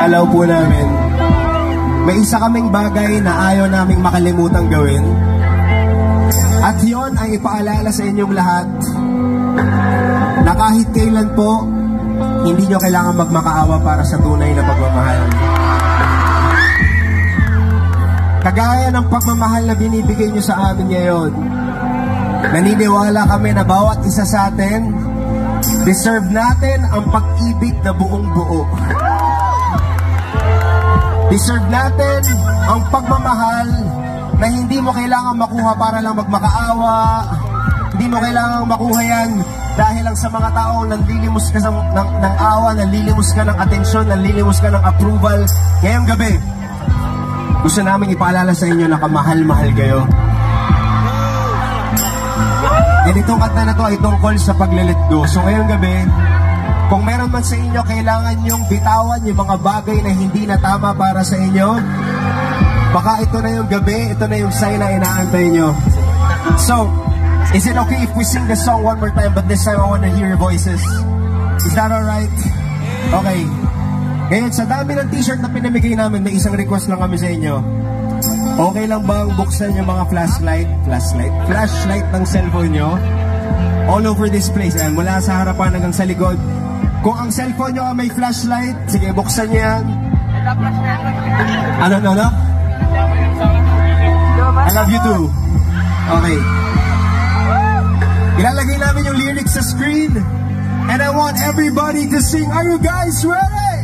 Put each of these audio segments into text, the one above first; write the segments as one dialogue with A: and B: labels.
A: Alaw po namin, may isa kaming bagay na ayaw naming makalimutang gawin. At yon ay ipaalala sa inyong lahat na kahit kailan po, hindi nyo kailangan magmakaawa para sa tunay na pagmamahal. Kagaya ng pagmamahal na binibigay nyo sa amin ngayon, naniniwala kami na bawat isa sa atin, deserve natin ang pag-ibig na buong buo. Deserve natin ang pagmamahal na hindi mo kailangan makuha para lang magmakaawa. Hindi mo kailangan makuha yan dahil lang sa mga taong nanlilimos ka ng awa, nanlilimos ka ng atensyon, nanlilimos ka ng approval. Ngayong gabi, gusto namin ipaalala sa inyo na kamahal-mahal kayo. And itong kanta na to ay tungkol sa pag-let go. So ngayong gabi, kung meron man sa inyo, kailangan nyong bitawan yung mga bagay na hindi na tama para sa inyo, baka ito na yung gabi, ito na yung sign na inaantay nyo. So, is it okay if we sing the song one more time, but this time I want to hear your voices? Is that alright? Okay. Ngayon, sa dami ng t-shirt na pinamigay namin, may isang request lang kami sa inyo. Okay lang bang buksan yung mga flashlight ng cellphone nyo? All over this place, and mula sa harapan hanggang sa likod. Kung ang cellphone nyo may flashlight, sige, buksan nyo yan. Ano? I love you too. Okay. Ilalagay namin yung lyrics sa screen. And I want everybody to sing. Are you guys ready?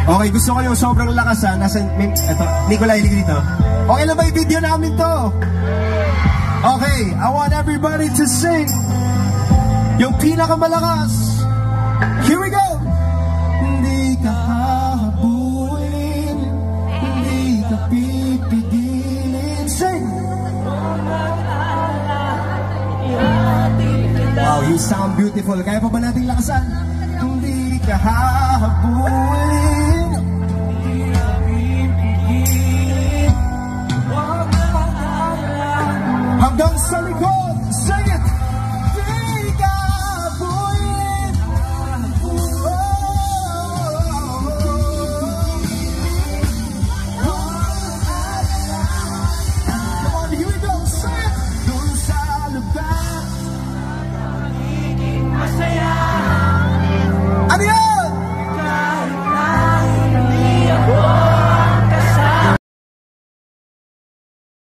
A: Okay, gusto ko yung sobrang lakas ha. Ito, Nicolay, ligid dito. Okay lang ba yung video namin to? Okay, I want everybody to sing yung pinakamalakas. Here we go! Hindi ka hahabulin, hindi ka pipigilin. Sing! Wow, you sound beautiful. Kaya pa ba nating lakasan? Hindi ka hahabulin, hindi ka pipigilin. Hanggang sa likod!